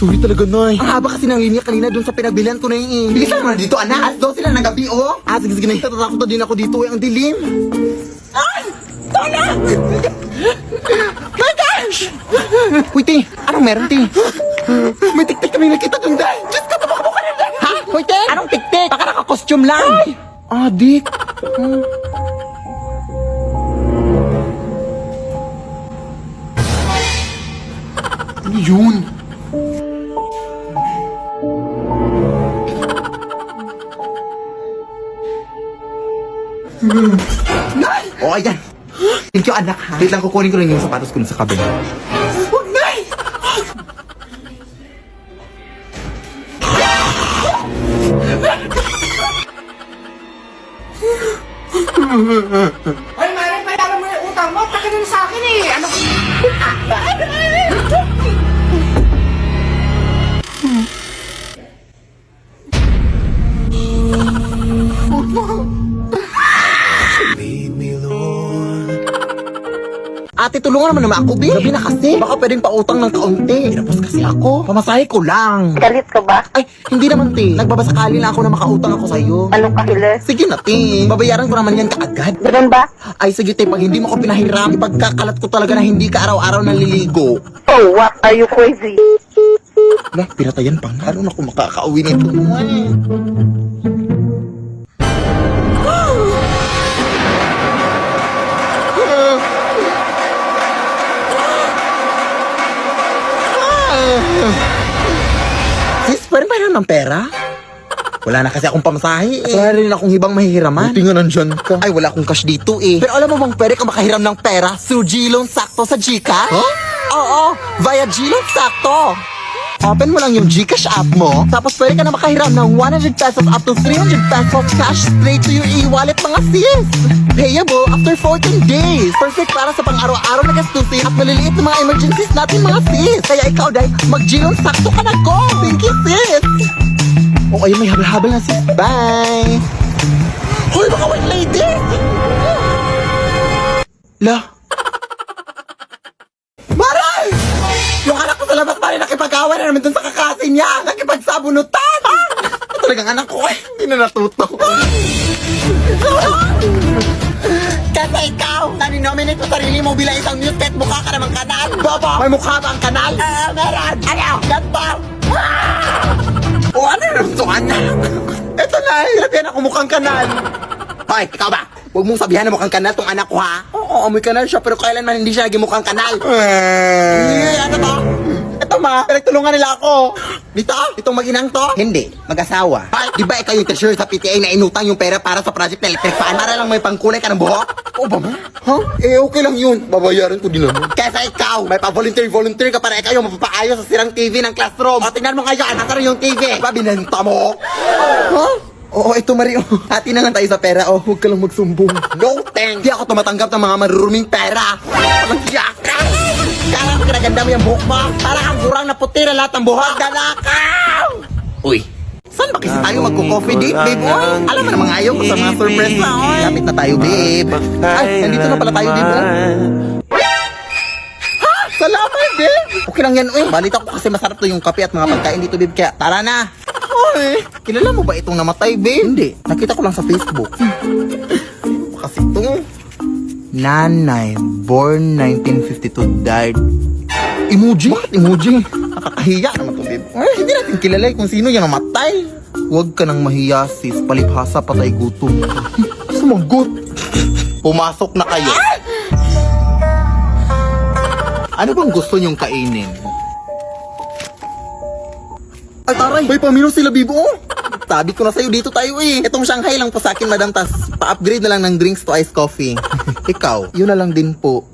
Sorry talaga, Nay. Ang haba kasi ng linya kanina doon sa pinagbilihan ko na yung bilisan mo na dito, anak. As daw sila ng gabi, oh. Sige, natatakot na din ako dito, ang dilim. Ay! Tola! My gosh! Uy, Ti, anong meron, Ti? May tik-tik kami nakita doon, Day. Diyos ka, tabaka mo ka rin, Day. Ha? Uy, Ti, anong tik-tik? Baka naka-costume lang. Adik. Ano yun? Nay! O, ayan. Thank you, anak, ha? Wait lang, kukunin ko rin yung sapatos ko sa kabila. Huwag, Nay! Hoy, Mare, bayaran mo yung utang mo. Taka na sa akin eh. Ano? Ate, tulungan naman ako, Bi. Gabi na kasi. Baka pwedeng pautang ng kaunti. Pinapos kasi ako. Pamasahe ko lang. Galit ka ba? Ay, hindi naman, Ti. Nagbabasakali lang ako na makautang ako sa'yo. Anong kahilis? Sige na, Ti. Babayaran ko naman yan kaagad. Ganun ba? Ay, sige, Ti. Pag hindi mo ko pinahiram, ipagkakalat ko talaga na hindi ka araw-araw naliligo. Oh, what? Are you crazy? Lah, pinatayan pa. Paano na ako makakauwi nito? Sis, pwede ba ng pera? Wala na kasi akong pamasahe eh. Wala rin akong hibang mahihiraman. Buti nga nandyan ka. Ay, wala akong cash dito eh. Pero alam mo bang pwede ka makahiram ng pera through G-Loan Sakto sa Gcash? Huh? Oo, via G-Loan Sakto. Open mo lang yung Gcash app mo, tapos pwede ka na makahiram ng 100 pesos up to 300 pesos cash straight to your e-wallet, mga sis. Payable after 14 days. Perfect para sa pang-araw-araw na gastusin at maliliit na mga emergencies natin, mga sis. Kaya ikaw, Day, mag-G-Loan Sakto ka na, go! Thank you, sis! Oh, ayun, may habal-habal na, sis. Bye! Hoy, mga white lady! La! Maray! Yung anak ko sa labas pa rin nakipag-away na naman dun sa kakasin niya! Nakipagsabunutan! Talagang anak ko eh, hindi na natuto. Kasi ikaw, naninominate mo sarili mo bilang isang news kahit mukha ka namang kanal. Bobo, may mukha ba ang kanal? Meron! Ano? Ganto! O ano naman ito, anak? Eto na, sinabihan ako mukhang kanal. Hoy, ikaw ba? Huwag mong sabihan na mukhang kanal tong anak ko, ha? Oo, amoy kanal siya, pero kailanman hindi siya naging mukhang kanal. Ano to? Ito ma, pinagtulungan nila ako. Dito, itong mag-inang to? Hindi, mag-asawa. Ay, di ba ikaw yung treasurer sa PTA na inutang yung pera para sa project na electric fan? Para lang may pangkulay ka ng buhok? Oo ba ma? Ha? Eh, okay lang yun. Babayaran ko din naman. Kesa ikaw, may pa-volunteer ka para ikaw yung mapapaayos sa sirang TV ng classroom. O, tingnan mo ngayon, nasa rin yung TV. Diba, binenta mo? Ha? Oo, ito Mario. Hati na lang tayo sa pera. Oh, huwag ka lang magsumbong. No thanks. Di ako tumatanggap ng mga maruruming pera. Walang yaka. Kala ko kinaganda mo yung buhok mo. Para kang gurang na puti na lahat ng buhok. Dalakaw! Uy, saan ba kasi tayo magko-coffee date, babe? Oy, alam mo namang ayaw ko sa mga surprise na. Oy, lapit na tayo, babe. Ay, nandito na pala tayo, babe. Ha? Salamat, babe. Okay lang yan, uy. Balita ko kasi masarap to yung kape at mga pagkain dito, babe. Kaya tara na. Ay, kilala mo ba itong namatay, babe? Hindi, nakita ko lang sa Facebook. Kasi ito, Nanay, born 1952, died. Emoji? Bakit emoji? Nakakahiya naman ito, babe. Ay, hindi natin kilala kung sino yung namatay. Huwag ka nang mahiya, sis. Palibhasa, patay gutom. Sumagot. Pumasok na kayo. Ano bang gusto niyong kainin? Ay, taray! May pamino sila, Bibo! Sabi ko na sa'yo, dito tayo eh. Itong Shanghai lang po sa akin, madam. Tas, pa-upgrade na lang ng drinks to iced coffee. Ikaw, yun na lang din po.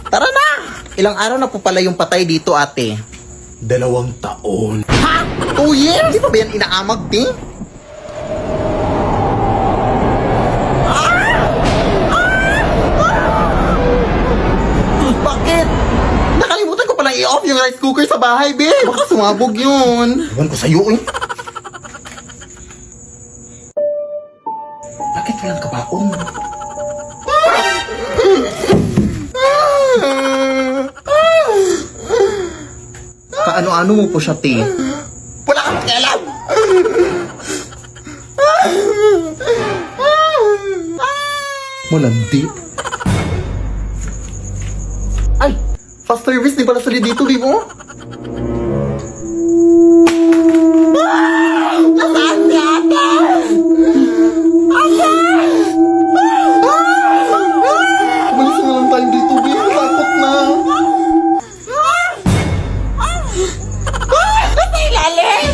Tara na! Ilang araw na po pala yung patay dito, ate? 2 taon. Ha? 2 years? Di pa ba yan inaamag, di? Bakit? Nakalimutan ko palang i-off yung rice cooker sa bahay, babe. Baka sumabog yun. Ewan ko sa'yo, eh. Bakit walang kabaong? Kaano-ano mo po siya, te? Wala kang pakialam! Malandi. Ay! Fast service, di pala sali dito, di mo? Nasaan si ate? Ate! Umalis na lang tayo dito, babe. Takot na. Nasa ilalim!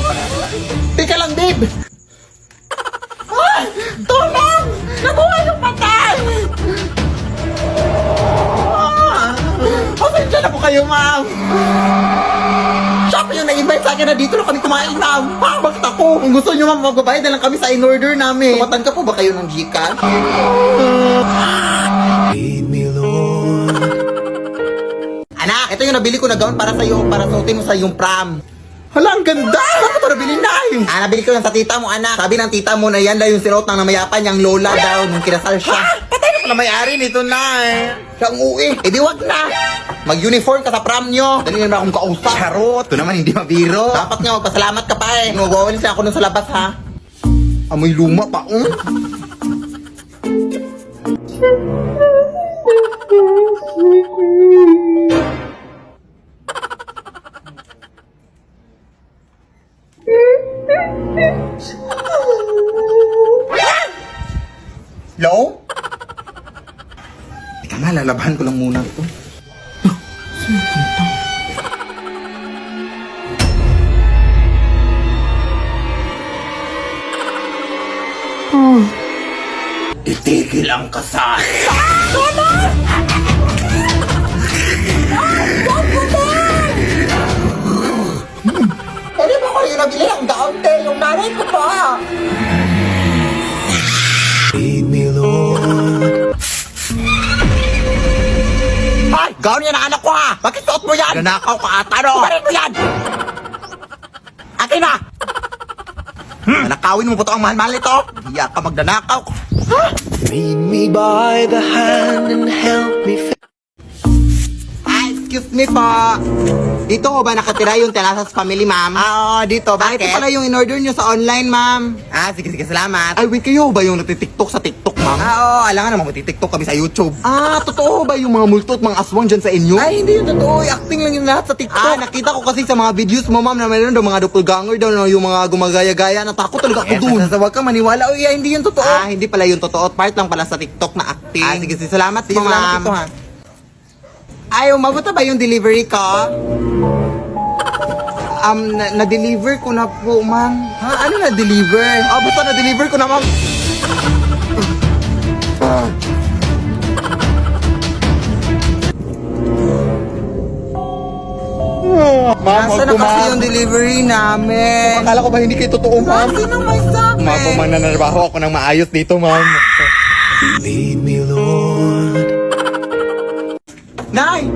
Teka lang, babe! Tulong! Nabuhay yung patay! Pasensya na po kayo, ma'am! Siya pa yung nag-invite sa akin na dito na kami kumain, ma'am! Bakit ako? Kung gusto nyo, ma'am, magbabayad na lang kami sa in-order namin. Tumatan ka po ba kayo ng Gcash? Anak, ito yung nabili ko na gown para sa'yo, para suotin mo sa iyong prom. Hala, ang ganda! Saan mo ito nabili na nabili ko yan sa tita mo, anak. Sabi ng tita mo na yan daw yung sinuot ng namayapan niyang lola daw nung kinasal siya. Patay na pala may-ari nito na Siya ang uwi. Eh di wag na. Mag-uniform ka sa prom nyo. Dali naman akong kausap. Charot. Ito naman hindi mabiro. Dapat nga magpasalamat ka pa eh. Magwawalis na ako nun sa labas ha. Amoy luma pa, Hello? Teka nga, lalabahan ko lang muna ito. Itigil ang kasal. Pwede ba ko yung nabili ang gown, te? Yung nanay ko pa. Ay! Gown yan ang anak ko ha! Bakit suot mo yan? Nanakaw ka ata no? Kumarin mo yan! Akin na! Nanakawin mo po ito ang mahal-mahal nito? Hiya ka magdanakaw. Lead me by the hand and help me Ay, excuse me po. Dito ho ba nakatira yung Telasas family, ma'am? Oo, dito. Bakit? Ito pala yung in-order nyo sa online, ma'am. Sige, salamat. Ay, wait, kayo ba yung natitiktok sa TikTok, ma'am? Oo, alangan naman magtitiktok kami sa YouTube. Totoo ba yung mga multo at mga aswang dyan sa inyo? Ay, hindi yun totoo. Acting lang yung lahat sa TikTok. Nakita ko kasi sa mga videos mo, ma'am, na mayroon daw mga doppelganger daw na yung mga gumagaya-gaya. Natakot talaga ako dun. Huwag kang maniwala. Uy, hindi yun totoo. Hindi pala yung totoo. Part lang pala sa TikTok na acting. Sige, salamat po, ma'am. Ay, umabot na ba yung delivery ko? Na-deliver ko na po, ma'am. Ha? Ano na-deliver? Basta na-deliver ko na, ma'am. Ma'am, Nasaan na kasi yung delivery namin? Akala ko ba hindi kayo totoo, ma'am? Sino may sabi? Ma'am, kung mananarbaho ako ng maayos dito, ma'am. lead me, Lord. Nay!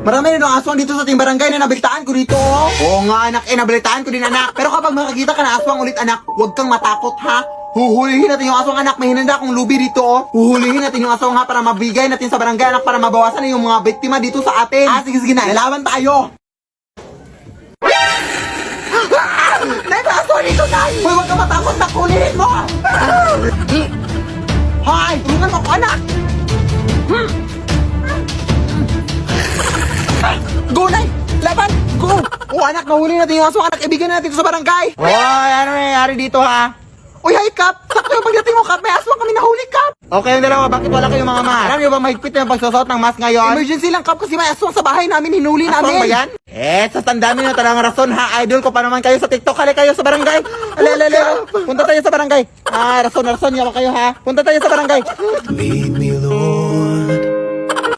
Marami na aswang dito sa ating barangay na nabalitaan ko dito. Oo nga, anak. Nabalitaan ko din, anak. Pero kapag makakita ka na aswang ulit, anak, huwag kang matakot, ha? Huhulihin natin yung aswang, anak. May hinanda akong lubi dito, oh. Huhulihin natin yung aswang, ha, para mabigay natin sa barangay, anak, para mabawasan na yung mga biktima dito sa atin. Sige na. Lalaban tayo. Nay, may aswang dito, Nay! Hoy, huwag kang matakot, nak. Hulihin mo! Hoy! Tulungan mo ako, anak! Go, Nay! Laban! Go! Anak, nahuli natin yung aswang, anak. Ibigay na natin ito sa barangay. Hoy, ano nangyayari dito, ha? Uy, hi, Kap! Sakto yung pagdating mo, Kap. May aswang kami nahuli, Kap. Okay, yung dalawa. Bakit wala kayong mga mask? Alam niyo ba mahigpit na yung pagsusot ng mask ngayon? Emergency lang, Kap, kasi may aswang sa bahay namin. Hinuli namin. Aswang ba yan? Sa tanda nyo talagang rason, ha? Idol ko pa naman kayo sa TikTok. Hali kayo sa barangay. Alala. Punta tayo sa barangay. Rason. Yawa kayo, ha? Punta tayo sa barangay. Lead me, Lord.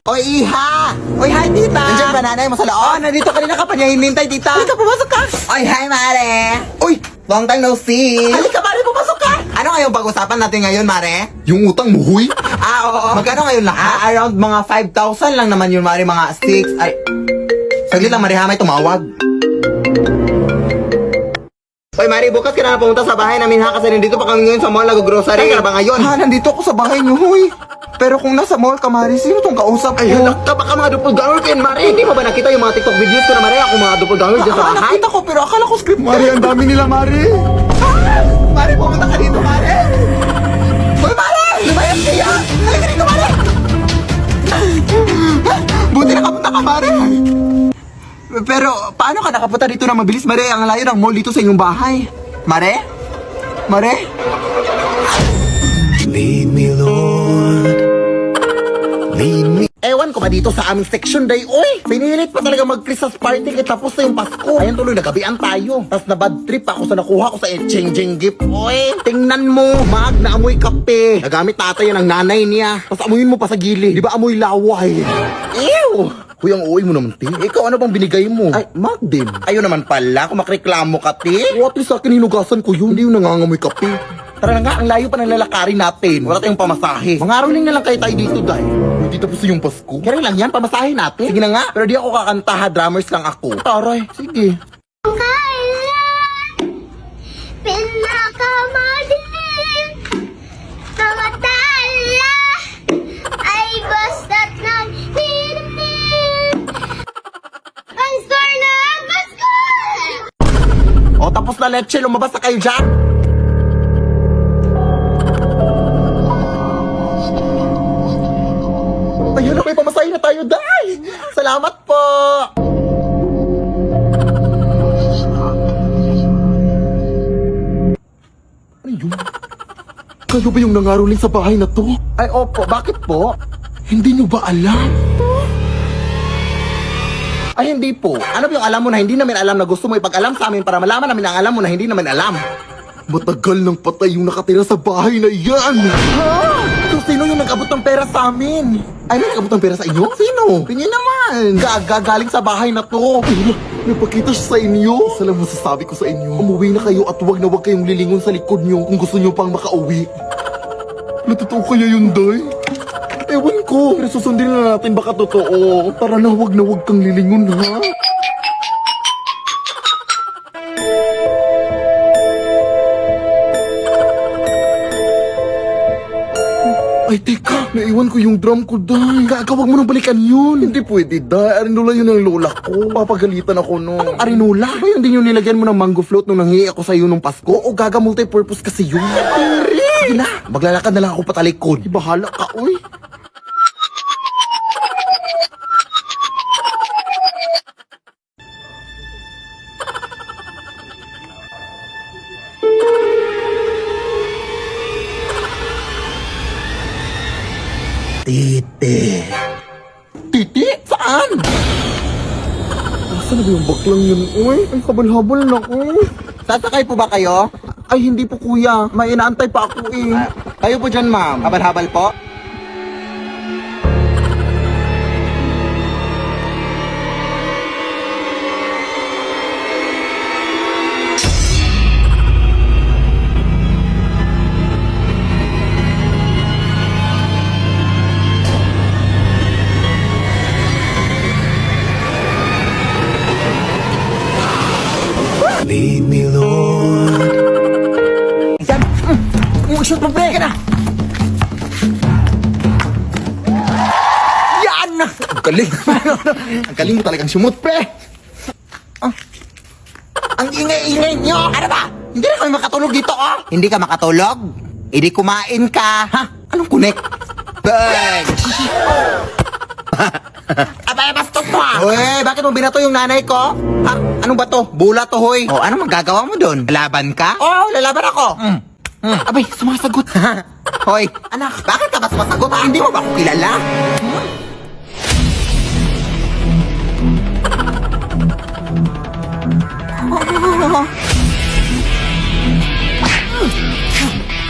Oy, Iha! Oy, hi, tita! Nandiyan ba nanay mo sa loob? Nandito kanina ka pa niya hinintay, tita. Halika, pumasok ka! Oy, hi, mare! Uy, long time no see! Halika, mare, pumasok ka! Ano ngayong pag-usapan natin ngayon, mare? Yung utang mo, huy? Oo. Magkano ngayon lahat? Around mga 5,000 lang naman yun, mare, mga 6. Ay, saglit lang, mare, ha, may tumawag. Oy, Mari, bukas ka na pumunta sa bahay namin ha kasi nandito pa kami ngayon sa mall nag-grocery. Ka na ba ngayon? Nandito ako sa bahay niyo, huy. Pero kung nasa mall ka, Mari, sino tong kausap ko? Ay, halak ka, baka mga doppelganger kayo, Mari. Hindi mo ba nakita yung mga TikTok videos ko na, Mari? Ako mga doppelganger dyan sa bahay. Nakita ko, pero akala ko script. Mari, ang dami nila, Mari. Mari, pumunta ka dito, Mari. Hoy, Mari! Lumayas kaya! Halika dito, Mari! Buti nakapunta ka, Mari. Pero, paano ka nakapunta dito na mabilis, Mari? Ang layo ng mall dito sa inyong bahay. Mari? Mari? Lead me, Lord. Lead me. Ewan ko ba dito sa aming section day, oy! Pinilit pa talaga mag-Christmas party kaya tapos na yung Pasko. Ayun tuloy, nagabian tayo. Tapos na bad trip ako sa nakuha ko sa exchanging gift, oy! Tingnan mo, mag na amoy kape. Nagamit tatay yan ng nanay niya. Tapos amuyin mo pa sa gilid. Di ba amoy laway? Ew! Kuya, ang uwi mo naman, ti. Ikaw, ano bang binigay mo? Ay, mag din. Ayun naman pala, kung makreklamo ka, ti. What is sa akin, hinugasan ko yun. Hindi yung nangangamoy kape. Tara na nga, ang layo pa ng lalakarin natin. Wala tayong pamasahe. Mangaroling na lang kayo tayo dito, day. Hindi tapos yung Pasko. Kaya lang yan, pamasahe natin. Sige na nga. Pero di ako kakanta ha, drummers lang ako. Taray, sige. Kailan pinakamadilim na matala ay basta't nagninimnim ang store na Pasko! O, tapos na leche, lumabas na kayo dyan. Ayun na, may pamasahe na tayo, day. Salamat po. Ano yun? Kayo ba yung nangaroling sa bahay na to? Ay, opo. Bakit po? Hindi nyo ba alam? Ay, hindi po. Ano ba yung alam mo na hindi namin alam na gusto mo ipag-alam sa amin para malaman namin ang alam mo na hindi namin alam? Matagal nang patay yung nakatira sa bahay na yan. Ha? So, sino yung nag-abot ng pera sa amin? Ay, may nag-abot ng pera sa inyo? Sino? Tingin naman. Galing sa bahay na to. Napakita siya sa inyo. Isa lang masasabi ko sa inyo. Umuwi na kayo at huwag na huwag kayong lilingon sa likod nyo kung gusto nyo pang makauwi. Natotoo kaya yun, Day? Ewan ko. Pero susundin na natin baka totoo. Tara na, huwag kang lilingon, ha? Ay, teka. Naiwan ko yung drum ko, Day. Huwag mo nang balikan yun. Hindi pwede, Day. Arinola yun ang lola ko. Papagalitan ako, no. Anong arinola? Ba yung di nyo nilagyan mo ng mango float nung nanghihi ako sa'yo nung Pasko? O gaga multi-purpose kasi yun? Sige na, maglalakad na lang ako patalikod. Bahala ka, uy. Titi. Titi? Saan? Saan na ba yung baklang yun, uy? Ay, habal-habal na, uy. Sasakay po ba kayo? Ay, hindi po, kuya. May inaantay pa ako, eh. Kayo po dyan, ma'am. Habal-habal po? Lead me, Lord. Yan! Shoot mo, pre! Ka na! Yan! Ang galing. Ang galing mo talagang sumut, pre. Ang ingay-ingay nyo! Ano ba? Hindi na kami makatulog dito, oh! Hindi ka makatulog? Hindi kumain ka! Ha? Anong kunik? Bang! Abay, bastos mo ah! Uy, bakit mo binato yung nanay ko? Ha? Anong ba to? Bula to, hoy! Oh, ano magagawa mo doon? Lalaban ka? Oo, lalaban ako! Abay, sumasagot! Hoy, anak, bakit ka ba sumasagot ha? Hindi mo ba ako kilala?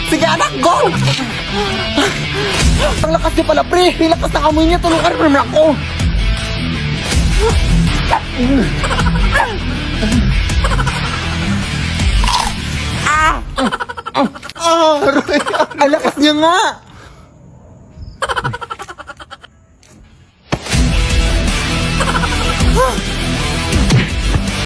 Sige anak, go! Ang lakas niya pala, pre! Ang lakas ng amoy niya, tulungan mo naman ako! Ang lakas niya nga!